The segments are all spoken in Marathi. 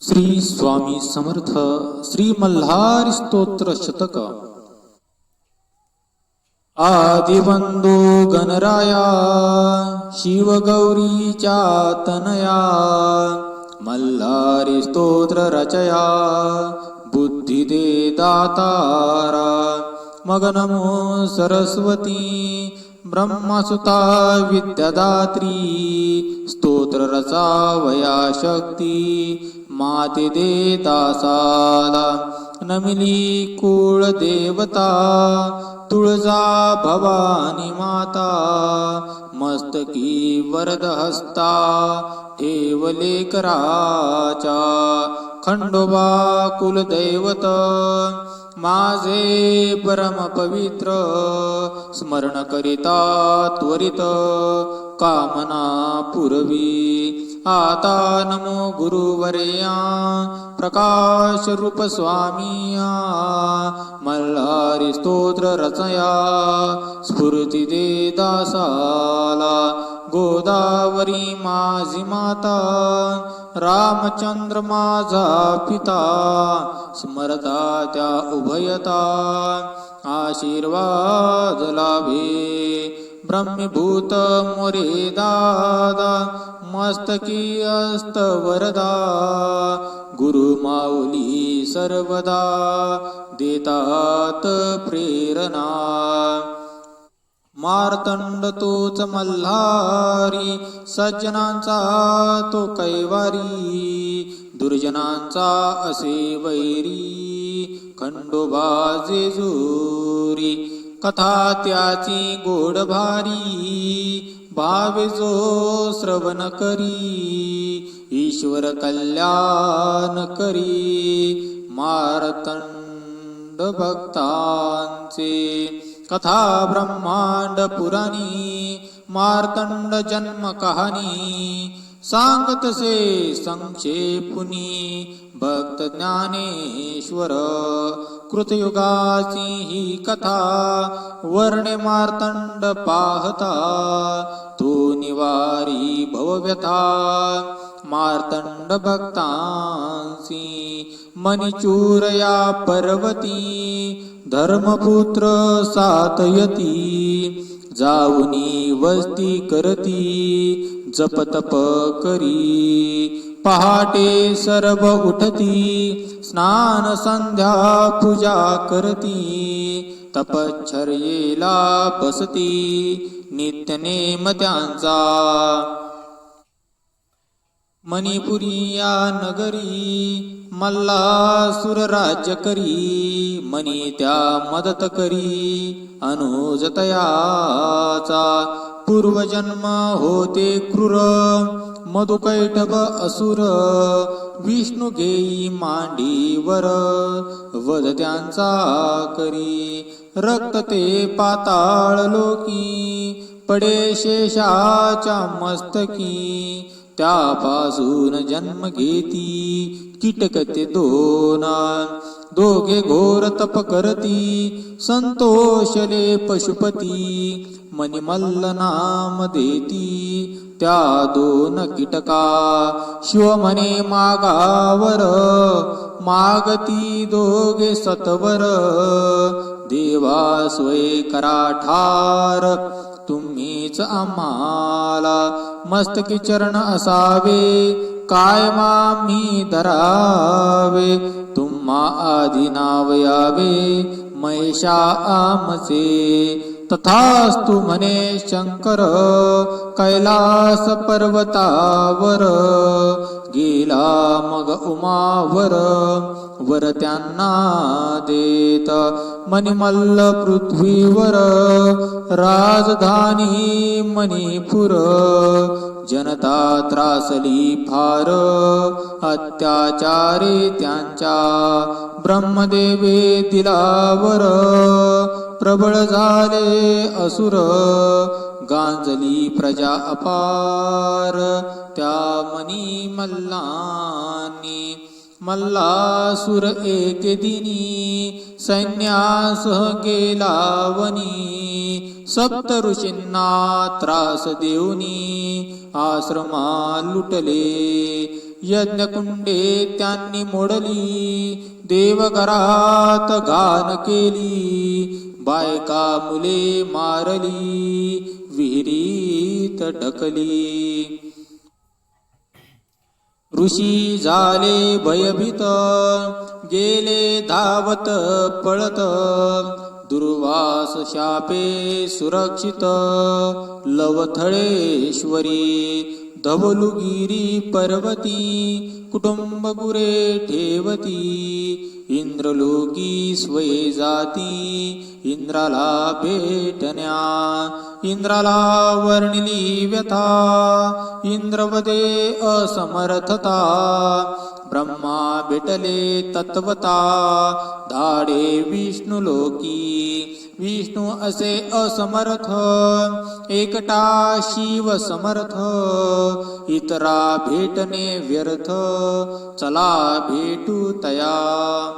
श्री स्वामी समर्थ श्री मल्हारी स्तोत्र शतक. आदिबंधू गणराया शिवगौरीच्या तनया, मल्हारी स्तोत्र रचया बुद्धी दे दातारा. मग नमो सरस्वती ब्रह्मसुता विद्यादात्री, स्तोत्र रचावया शक्ती माते दे दासाला. नमिली कुळ देवता तुळजा भवानी माता, मस्तकी वरद हस्ता ठेवले कराचा. खंडोबा कुलदैवत माझे परम पवित्र, स्मरण करिता त्वरित कामना पुरवी. आता नमो गुरुवर्या प्रकाश रूप स्वामिया, मल्हारी स्तोत्र रचया स्फूर्ती दे दासाला. गोदावरी माझी माता रामचंद्र माझा पिता, स्मरता त्या उभयता आशीर्वाद लाभे. ब्रह्मीभूत मोरे दादा मस्तकी अस्त वरदा, गुरु माऊली सर्वदा देतात प्रेरणा. मार्तंड तोच मल्हारी सज्जनांचा तो कैवारी, दुर्जनांचा असे वैरी खंडोबा जेजुरी. कथा त्याची गोड भारी भावे जो श्रवण करी, ईश्वर कल्याण करी मार्तंड भक्तांचे. कथा ब्रह्मांड पुराणी मार्तंड जन्म कहाणी, सांगतसे संक्षेपुनी भक्त ज्ञानेश्वर. कृतयुगाची ही कथा वर्णे मार्तंड पाहता, तो निवारी भवव्यथा मार्तंड भक्तांसी. मणिचूर या पर्वती धर्मपुत्र सातयती, जाऊनी वस्ती करती जपतप करी. पहाटे सर्व उठती स्नान संध्या पूजा करती, तपश्चर्येला बसती नित्य नेम त्यांचा. मणिपुरी या नगरी मल्लासुर राज्य करी, मनी त्या मदत करी अनुज तयाचा. पूर्वजन्म होते क्रूर मधुकैटभ असुर, विष्णू घेई मांडीवर वध त्यांचा करी. रक्त ते पाताळ लोकी पडे शेषाच्या मस्तकी, त्यापासून जन्म घेती कीटकते दोना. दोघे घोर तप करती संतोषले पशुपती, मणिमल्ल नाम देती त्या दोन कीटका. शिव म्हणे मागावर मागती दोघे सत्वर, देवा स्वय करा ठार तुम्हीच आम्हाला. मस्तकी चरण असावे कायमा मी धरावे, तुम्हा आधी नाव यावे महेशा आमचे. तथास्तु म्हणे शंकर कैलास पर्वतावर, गेला मग उमावर वर त्यांना देत. मणिमल्ल पृथ्वीवर राजधानी मणिपुर, जनता त्रासली फार अत्याचारी त्यांच्या. ब्रह्मदेवे दिलावर प्रबळ झाले असुर, गांजली प्रजा अपार त्या मनी मल्लांनी. मल्लासुर एक दिनी सैन्यासह गेला वनी, सप्त ऋषींना त्रास देऊनी आश्रमा लुटले. यज्ञकुंडे त्यांनी मोडली, देवघरात घाण केली, बायका मुले मारली, विहिरीत ढकली. ऋषी झाले भयभीत, गेले धावत पळत, दुर्वास शापे सुरक्षित, लवथळेश्वरी धवलुगिरी पर्वती, कुटुंब गुरे ठेवती, इंद्रलोकी स्वये जाती, इंद्राला भेटण्या. इंद्राला वर्णिली व्यथा, इंद्रवदे असमर्थता, ब्रह्मा भेटले तत्वता, धाडे विष्णू लोकी. विष्णू असे असमर्थ, एकटा शिव समर्थ, इतरा भेटणे व्यर्थ, चला भेटू तया.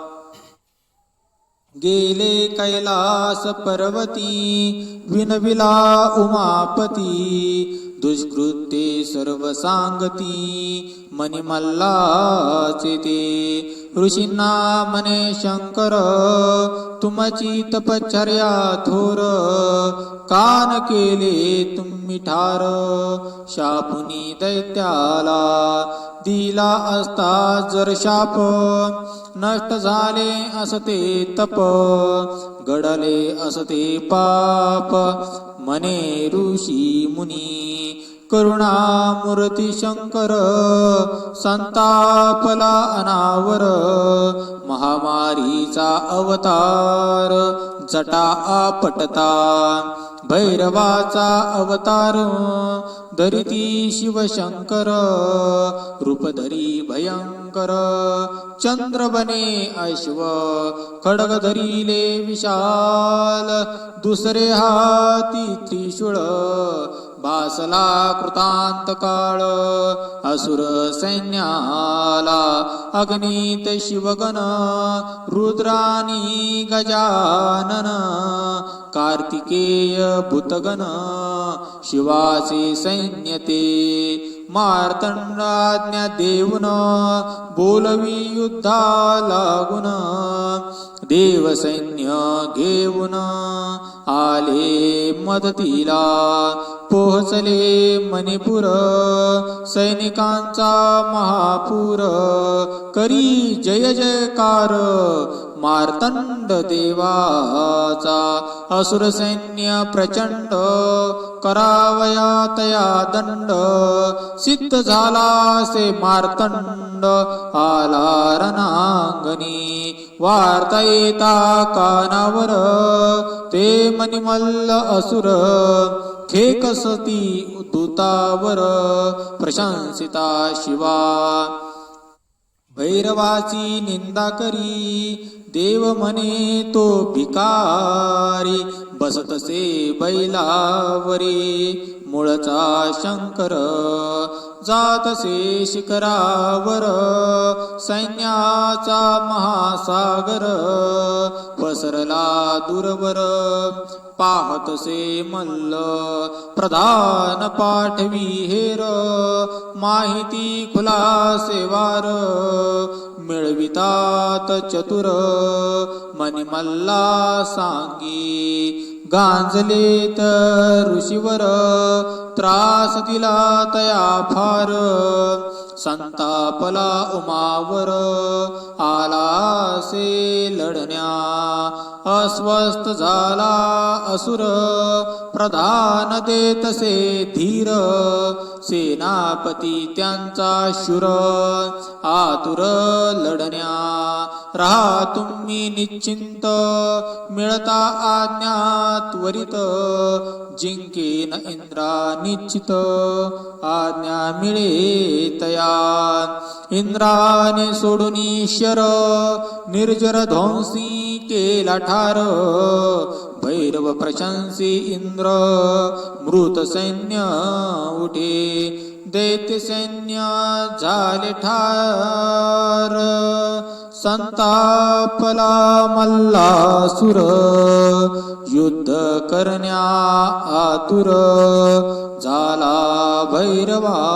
गेले कैलास पर्वती, विनविला उमापती, दुष्कृत्ये सर्व सांगती, मणिमल्लाचे ते. ऋषींना म्हणे शंकर, तुमची तपश्चर्या थोर, कान केले तुम्ही ठार, शापुनी दैत्याला दिला असता जर शाप, नष्ट झाले असते तप, घडले असते पाप, म्हणे ऋषी मुनी. करुणामूर्ती शंकर, संतापला अनावर, महामारीचा अवतार, जटा आपटता, भैरवाचा अवतार, धरिती शिवशंकर, रूपधरी भयंकर, चंद्रबने अश्व, खड्ग धरिले विशाल, दुसरे हाती त्रिशूळ, भासला कृतांत काळ, असुर सैन्याला, अग्नीत शिवगण, रुद्रानी गजानन, कार्तिकेय भूतगण, शिवाचे सैन्य ते. मार्तंडाज्ञा देऊन, बोलवी युद्धा लागून, देव सैन्य घेऊन, आले मदतीला, पोहोचले मणिपूर, सैनिकांचा महापूर, करी जय जयकार, मार्तंड देवाचा. असुर सैन्य प्रचंड, करावया तया दंड, सिद्ध झाला से मार्तंड, आला रणांगणी. वार्ता येता कानावर, ते मणिमल्ल असुर, खेकसती दूतावर, प्रशंसिता शिवा. भैरवाची निंदा करी, देव म्हणे तो भिकारी, बसतसे बैलावरी, मूळचा शंकर, जातसे शिखरावर, सैन्याचा महासागर, पसरला दूरवर, पाहतसे मल्ल, प्रधान पाठवी हेर, माहिती खुलासे वार, मिळवितात चतुर, मणिमल्ला सांगी. गांजले तर ऋषीवर, त्रास दिला तया फार, संतापला उमावर, आला से लढण्या. अस्वस्थ झाला असुर, प्रधान देतसे धीर, सेनापती त्यांचा शूर, आतुर लढण्या. राहा तुम्ही निश्चिंत, मिळता आज्ञा त्वरित, जिंकेन इंद्रा निश्चित, आज्ञा मिळे तया. इंद्राने सोडून शर, निर्जर ध्वंसी केला ठार, भैरव प्रशंसी इंद्र, मृत सैन्य उठे, दैत्य सैन्य झाले ठार, संतापला मल्लासुर, युद्ध करण्या आतुर, झाला भैरवासी.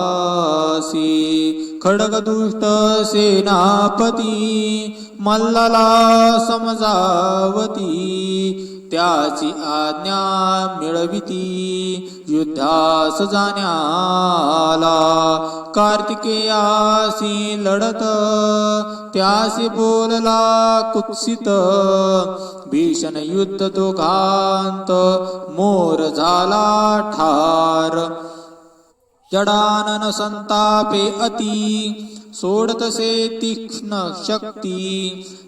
खड्गदुष्ट सेनापती मल्लाला समजावती त्याची आज्ञा मिळविती युद्धास जाण्याला कार्तिकेयासी लढत त्यासी बोलला कुत्सित भीषण युद्ध दोघांत मोर झाला ठार जडानन संतापे अति सोडतसे तीक्ष्ण शक्ती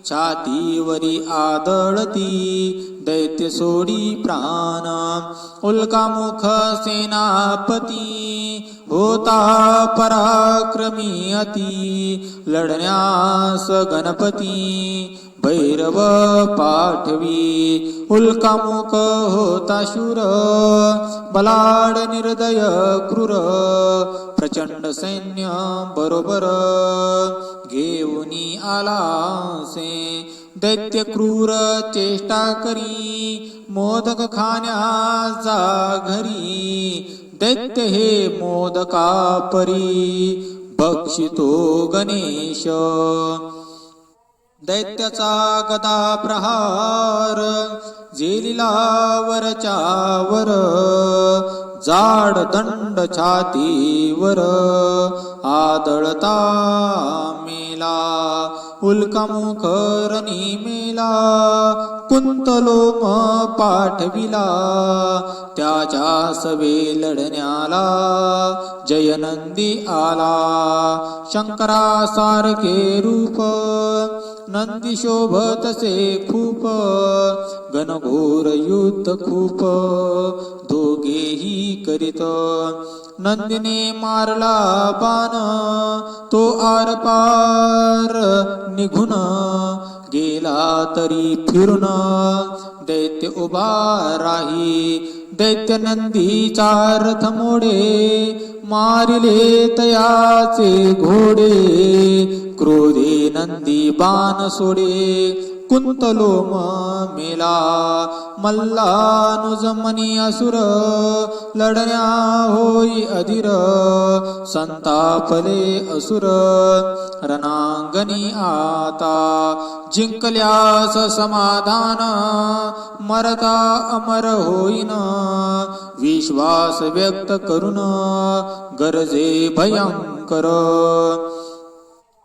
छातीवरी आदळती दैत्य सोडी प्राण उल्कामुख सेनापती होता पराक्रमी अति लढण्यास गणपती भैरव पाठवी उल्कामुख होता शूर बलाढ्य निर्दय क्रूर प्रचंड सैन्य बरोबर घेऊनी आलासे दैत्य क्रूर चेष्टा करी मोदक खाण्याचा घरी दैत्य हे मोदका परी बक्षितो गणेश दैत्याचा गदा प्रहार जेलिला वरच्या वर जाड दंड छातीवर आदळता मेला उल्कामुख रणी मेला कुंतलोम पाठविला त्याच्या सवे लढण्याला जयनंदी आला शंकरासारखे रूप नंदी शोभतसे खूप घनघोर युद्ध खूप दोघेही करीत नंदीने मारला बाण तो आरपार निघून गेला तरी फिरून दैत्य उभा राही दैत्य नंदीचा रथ मोडे मारिले तयाचे घोडे क्रोधे नंदी बाण सोडे कुंतलोम मेला मल्लानुज मनी असुर लढण्या होई अधीर संतापले असुर रणांगणी आता जिंकल्यास समाधान मरता अमर होईन विश्वास व्यक्त करून गरजे भयंकर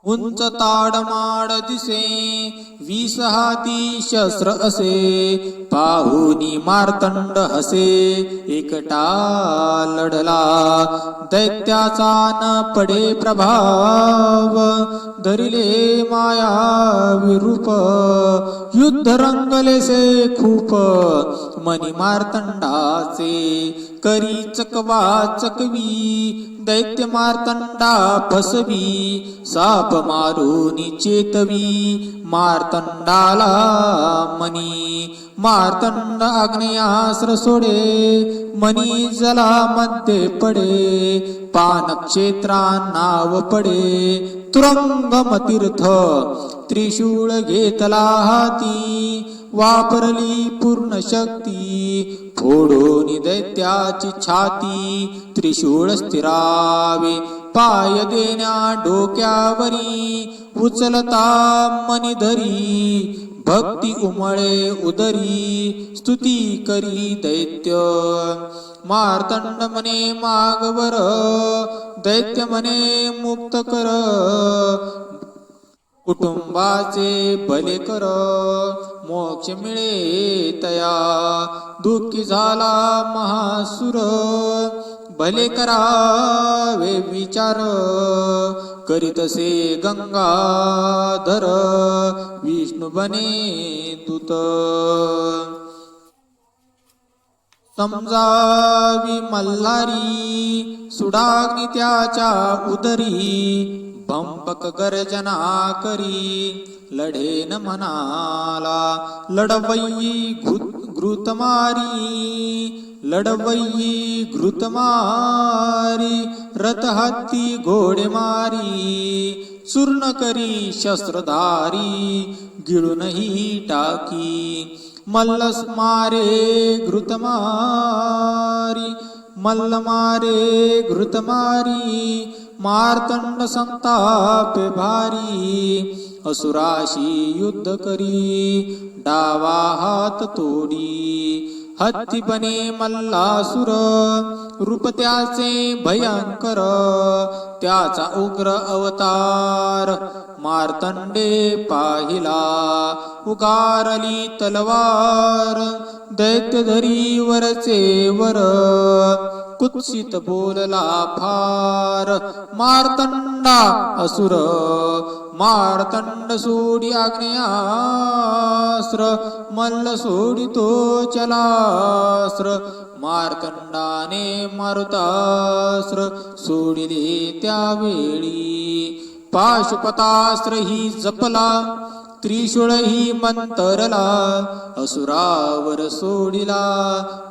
उंच ताडमाड दिसे 20 हाती शस्त्र असे पाहुनी मार्तंड हसे एकटा लढला दैत्याचा न पडे प्रभाव धरिले माया विरूप युद्ध रंगलेसे खूप मनी मार्तंडाचे करी चकवा चकवी दैत्य मार्तंडा फसवी साप मारुनी चेतवी मार्तंडाला मनी मार्तंड आग्नेयास्त्र सोडे मनी जला मध्ये पडे पानक्षेत्रा नाव पडे तुरंगम तीर्थ त्रिशूळ घेतला हाती वापरली पूर्ण शक्ती फोडून दैत्याची छाती त्रिशूळ स्थिरावे पाय देण्या डोक्यावरी उचलता मनी धरी भक्ती उमळे उदरी स्तुती करी दैत्य मार्तंड मने मागवर दैत्य मने मुक्त कर कुटुंबाचे भले कर मोक्ष मिळे तया दुःखी झाला महासुर भले करावे विचार करीतसे गंगाधर विष्णू बने दूत समजावी मल्हारी सुडाग्नी त्याच्या उदरी भंपक गर्जना करी लढेन मनाला लढवई घृतमारी लढवई घृतमारी रथ हत्ती घोडे मारी चूर्ण करी शस्त्रधारी गिळूनही टाकी मल्लस मारे घृतमारी मल्ल मारे घृतमारी मार्तंड संतापे भारी असुराशी युद्ध करी डावा हात तोडी हत्ती बने मल्लासुर रूप त्याचे भयंकर त्याचा उग्र अवतार मार्तंडे पाहिला उगारली तलवार दैत्य धरी वरचे वर कुत्सित बोलला फार मार्तंडा असुर मार्तंड सोडी आग्नेयास्त्र मल्ल सोडितो चलास्त्र मार्तंडाने मारुतास्त्र सोडिले त्यावेळी पाशुपतास्त्र ही जपला त्रिशूळ ही मंतरला असुरावर सोडिला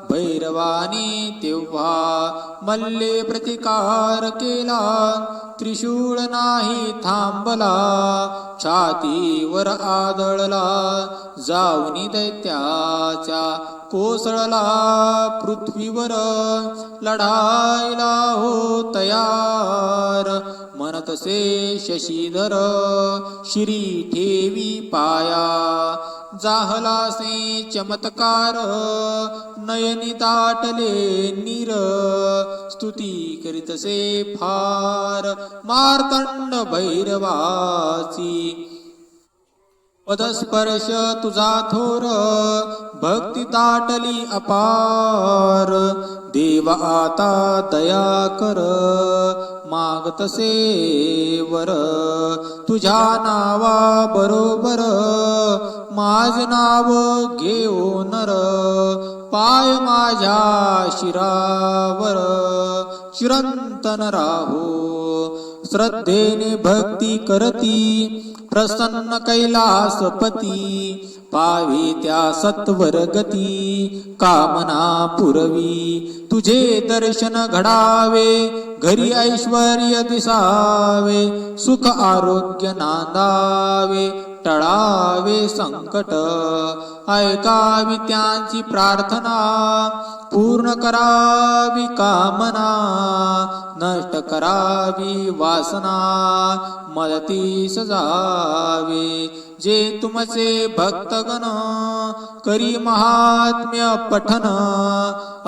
भैरवाने तेव्हा मल्ले प्रतिकार केला त्रिशूळ नाही थांबला छातीवर आदळला जाऊनी दैत्याच्या कोसळला पृथ्वीवर लढायला हो तयार म्हणतसे शशीधर शिरी ठेवी पाया जाहलासे चमत्कार नयनी दाटले नीर स्तुती करीतसे फार मार्तंड भैरवाची पदस्पर्श तुझा थोर भक्ती दाटली अपार देव आता दया कर मागतसे वर तुझ्या नावा बरोबर माझ नाव घेऊ नर पाय माझ्या शिरावर चिरंतन राहो श्रद्धेने भक्ती करती प्रसन्न कैलासपती पावी त्या सत्वर गती कामना पुरवी तुझे दर्शन घडावे घरी ऐश्वर्य दिसावे सुख आरोग्य नांदावे टळावे संकट ऐकावी त्यांची प्रार्थना पूर्ण करावी कामना नष्ट करावी वासना मदतीस जावे जे तुमचे भक्तगण करी महात्म्य पठन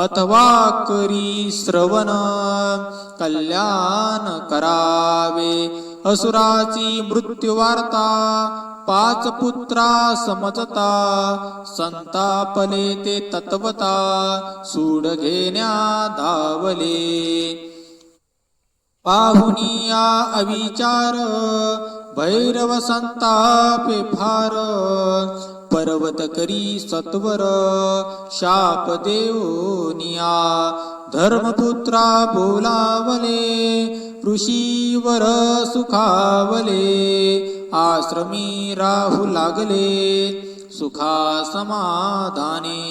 अथवा करी श्रवण कल्याण करावे असुराची मृत्यू वार्ता पाच पुत्रा समजता संतापले ते तत्वता सूड घेण्या धावले पाहुनिया अविचार भैरव संतापे फार पर्वत करी सत्वर शाप देऊनिया धर्मपुत्रा बोलावले ऋषीवर सुखावले आश्रमी राहू लागले सुखा समाधाने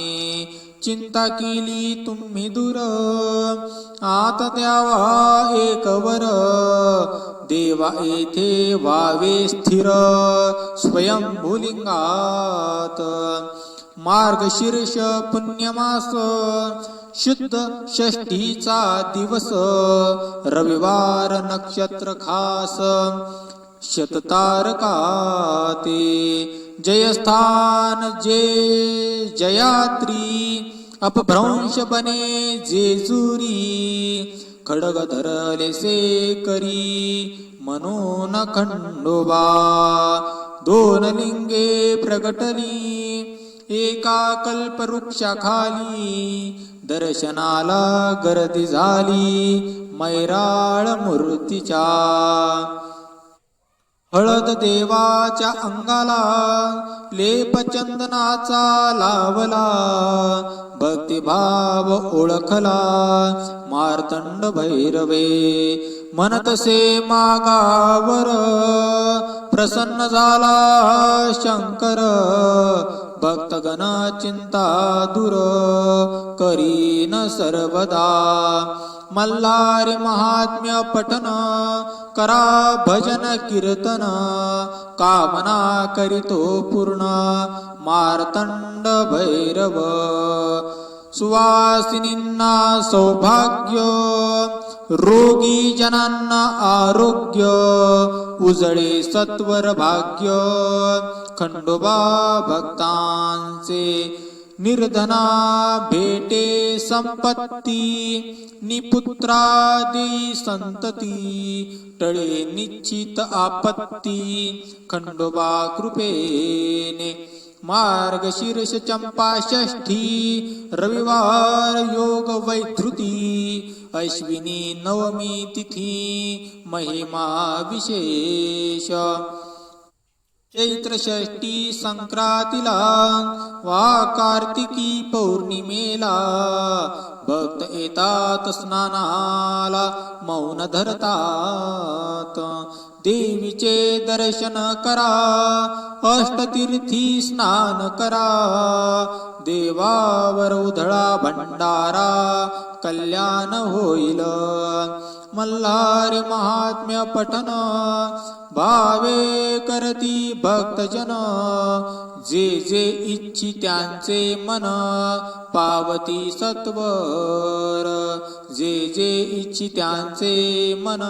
चिंता केली तुम्ही दूर आत द्यावा एक वर देवा येथे वावे स्थिर स्वयंभूलिंगात मार्गशीर्ष पुण्यमास शुद्ध षष्ठीचा दिवस रविवार नक्षत्र खास शततारकाते जयस्थान जयात्री अपभ्रंश बने जेजुरी खडग धरले से करी मनोन खंडोबा दोन लिंगे प्रगटली एका कल्पवृक्षाखाली दर्शनाला गर्दी झाली मैराळ मूर्तीच्या हळद देवाच्या अंगाला लेप चंदनाचा लावला भक्तिभाव ओळखला मार्तंड भैरवे म्हणतसे मागावर प्रसन्न झाला शंकर भक्तगण चिंता दूर करीन सर्वदा मल्हारी महात्म्य पठन करा भजन कीर्तन कामना करीतो पूर्ण मार्तंड भैरव सुवासिनींना सौभाग्य रोगी जनांना आरोग्य, उजळे सत्वर भाग्य. खंडोबा भक्तांचे निर्धना भेटे संपत्ती, निपुत्रादी संतती, टळे निश्चित आपत्ती. खंडोबा कृपेने मार्गशीर्ष चंपा षष्ठी, रविवार योग वैधृती, अश्विनी नवमी तिथी महिमा विशेष. चैत्र षष्ठी संक्रांतीला वा कार्तिकी पौर्णिमेला भक्त येतात स्नानाला, मौन धरतात. देवीचे दर्शन करा, अष्टतीर्थी स्नान करा. देवावर उधळा भंडारा, कल्याण होईल. मल्हारी महात्म्य पठन, भावे करती भक्तजन. जे जे इच्छी त्यांचे मन, पावती सत्वर. जे जे इच्छी त्यांचे मन,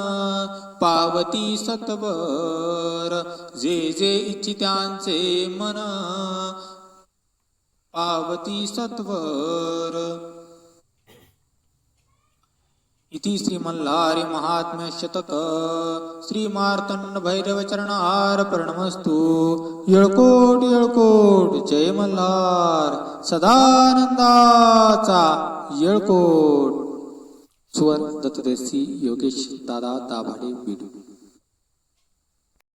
पावती सत्वर. जे जे इच्छी त्यांचे मन, पावती सत्वर. इति श्री मल्हारी महात्म्य शतक. श्री मार्तंड भैरव चरणार प्रणमस्तु. येळकोट येळकोट जय मल्हार. सदानंदाचा येळकोट. स्वर दत्तदेसी योगेश दादा दाभाडे बीड.